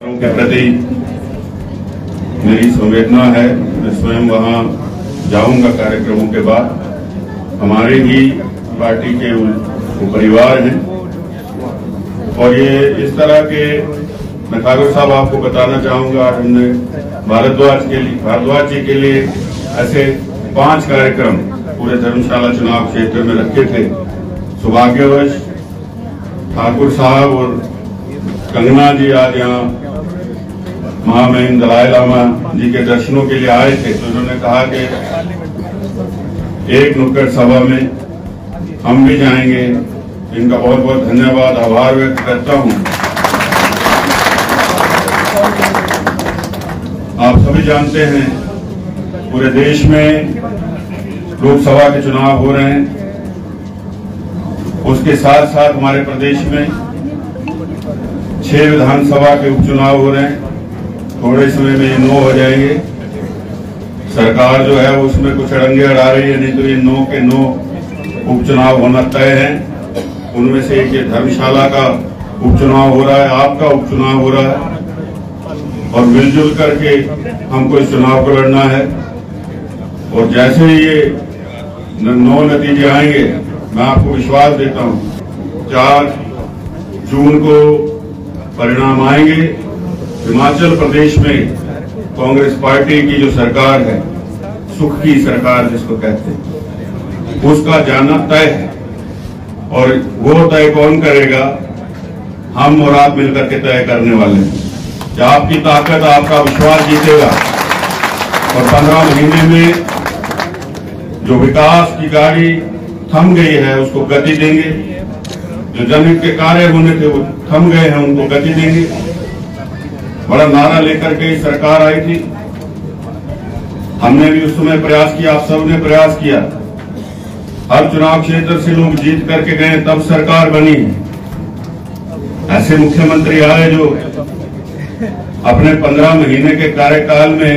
के प्रति मेरी संवेदना है। मैं स्वयं वहां जाऊंगा कार्यक्रमों के बाद। हमारे ही पार्टी के वो परिवार हैं और ये इस तरह के, मैं ठाकुर साहब आपको बताना चाहूंगा, हमने भारद्वाज जी के लिए ऐसे 5 कार्यक्रम पूरे धर्मशाला चुनाव क्षेत्र में रखे थे। सौभाग्यवश ठाकुर साहब और कंगना जी आज यहाँ महामहिम दलाई लामा जी के दर्शनों के लिए आए थे, तो उन्होंने कहा कि एक नुक्कड़ सभा में हम भी जाएंगे। इनका बहुत बहुत धन्यवाद, आभार व्यक्त करता हूं। आप सभी जानते हैं पूरे देश में लोकसभा के चुनाव हो रहे हैं, उसके साथ साथ हमारे प्रदेश में 6 विधानसभा के उपचुनाव हो रहे हैं। थोड़े समय में ये 9 हो जाएंगे। सरकार जो है उसमें कुछ अड़ंगे अड़ा रही है, नहीं तो ये 9 के 9 उपचुनाव होना तय है। उनमें से एक ये धर्मशाला का उपचुनाव हो रहा है, आपका उपचुनाव हो रहा है और मिलजुल करके हमको इस चुनाव को लड़ना है। और जैसे ही ये 9 नतीजे आएंगे, मैं आपको विश्वास देता हूं 4 जून को परिणाम आएंगे। हिमाचल प्रदेश में कांग्रेस पार्टी की जो सरकार है, सुख की सरकार जिसको कहते हैं, उसका जाना तय है। और वो तय कौन करेगा? हम और आप मिलकर के तय करने वाले हैं। आपकी ताकत, आपका विश्वास जीतेगा और 15 महीने में जो विकास की गाड़ी थम गई है उसको गति देंगे। जो जनहित के कार्य होने थे वो थम गए हैं, उनको गति देंगे। बड़ा नारा लेकर के सरकार आई थी, हमने भी उस समय प्रयास किया, आप सबने प्रयास किया। हर चुनाव क्षेत्र से लोग जीत करके गए, तब सरकार बनी। ऐसे मुख्यमंत्री आए जो अपने 15 महीने के कार्यकाल में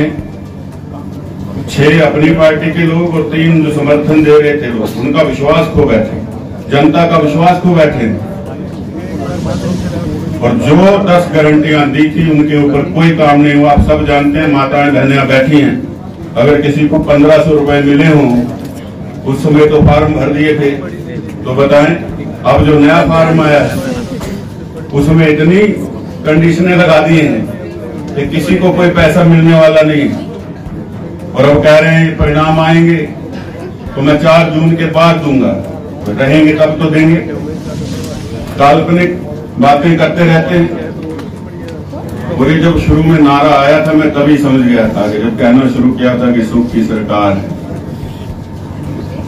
6 अपनी पार्टी के लोग और 3 जो समर्थन दे रहे थे लोग, उनका विश्वास खो बैठे, जनता का विश्वास खो बैठे। और जो 10 गारंटियां दी थी उनके ऊपर कोई काम नहीं हुआ। आप सब जानते हैं, माताएं बहनें बैठी हैं। अगर किसी को 1500 रुपए मिले हों, उस समय तो फार्म भर दिए थे, तो बताएं अब जो नया फार्म आया है उसमें इतनी कंडीशनें लगा दी हैं कि किसी को कोई पैसा मिलने वाला नहीं। और अब कह रहे हैं परिणाम आएंगे तो मैं 4 जून के बाद दूंगा, तो रहेंगे तब तो देंगे। काल्पनिक बातें करते रहते हैं। और ये जब शुरू में नारा आया था, मैं तभी समझ गया था कि जब कहना शुरू किया था कि सुख की सरकार है।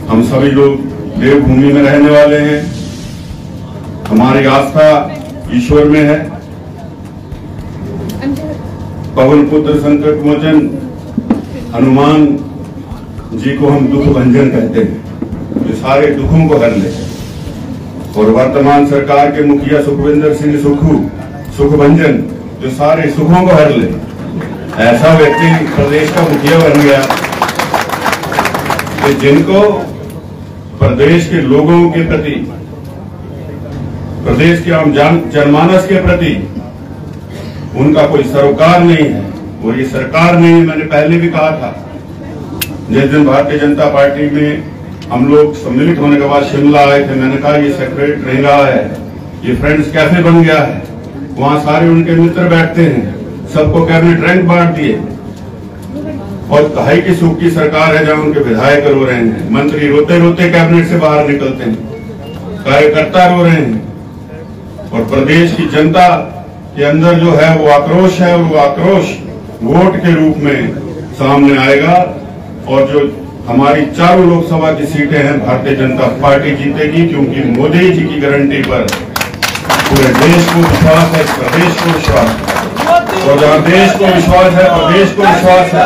हम सभी लोग देवभूमि में रहने वाले हैं, हमारी आस्था ईश्वर में है। पवन पुत्र संकट मोचन हनुमान जी को हम दुख भंजन कहते हैं, जो सारे दुखों को हर ले। और वर्तमान सरकार के मुखिया सुखविंदर सिंह सुख भंजन, जो सारे सुखों को हर ले। ऐसा व्यक्ति प्रदेश का मुखिया बन गया कि जिनको प्रदेश के लोगों के प्रति, प्रदेश के आम जनमानस के प्रति उनका कोई सरोकार नहीं है। और ये सरकार नहीं है। मैंने पहले भी कहा था, जिस दिन भारतीय जनता पार्टी में हम लोग सम्मिलित होने के बाद शिमला आए थे, मैंने कहा ये सेक्रेट नहीं रहा है, ये फ्रेंड्स कैफे बन गया है। वहां सारे उनके मित्र बैठते हैं, सबको कैबिनेट रैंक बांट दिए। और कहाई की सुख की सरकार है जहां उनके विधायक रो रहे हैं, मंत्री रोते रोते कैबिनेट से बाहर निकलते हैं, कार्यकर्ता रो रहे हैं। और प्रदेश की जनता के अंदर जो है वो आक्रोश है, और वो आक्रोश वोट के रूप में सामने आएगा। और जो हमारी 4 लोकसभा की सीटें हैं, भारतीय जनता पार्टी जीतेगी, क्योंकि मोदी जी की गारंटी पर पूरे देश को विश्वास है, प्रदेश को विश्वास है। और जहां देश को विश्वास है, प्रदेश को विश्वास है,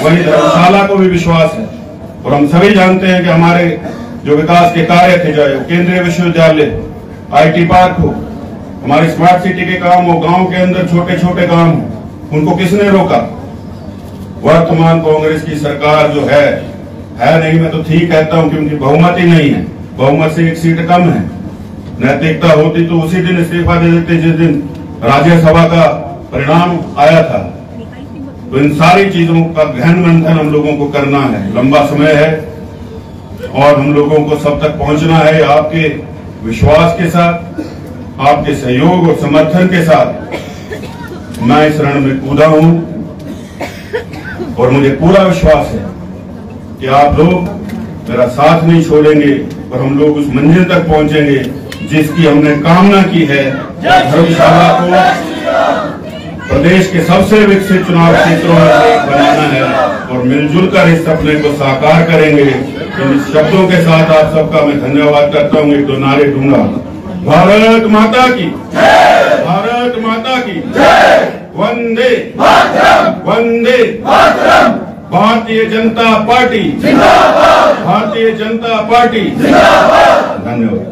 वहीं धर्मशाला को भी विश्वास है। और हम सभी जानते हैं कि हमारे जो विकास के कार्य थे, चाहे वो केंद्रीय विश्वविद्यालय, IT पार्क हो, हमारे स्मार्ट सिटी के काम हो, गांव के अंदर छोटे छोटे काम हो, उनको किसने रोका? वर्तमान कांग्रेस की सरकार जो है नहीं, मैं तो ठीक कहता हूं, क्योंकि बहुमत ही नहीं है। बहुमत से 1 सीट कम है। नैतिकता होती तो उसी दिन इस्तीफा दे देते जिस दिन राज्यसभा का परिणाम आया था। तो इन सारी चीजों का गहन मंथन हम लोगों को करना है। लंबा समय है और हम लोगों को सब तक पहुंचना है। आपके विश्वास के साथ, आपके सहयोग और समर्थन के साथ मैं इस रण में कूदा हूं और मुझे पूरा विश्वास है कि आप लोग मेरा साथ नहीं छोड़ेंगे और हम लोग उस मंजिल तक पहुंचेंगे जिसकी हमने कामना की है। धर्मशाला को प्रदेश के सबसे विकसित चुनाव क्षेत्रों में से एक बनाना है और मिलजुल कर इस सपने को साकार करेंगे। इन शब्दों के साथ आप सबका मैं धन्यवाद करता हूँ। एक दो नारे दूंगा। भारत माता की, भारत माता की, वंदे वंदे, भारतीय जनता पार्टी, भारतीय जनता पार्टी। धन्यवाद।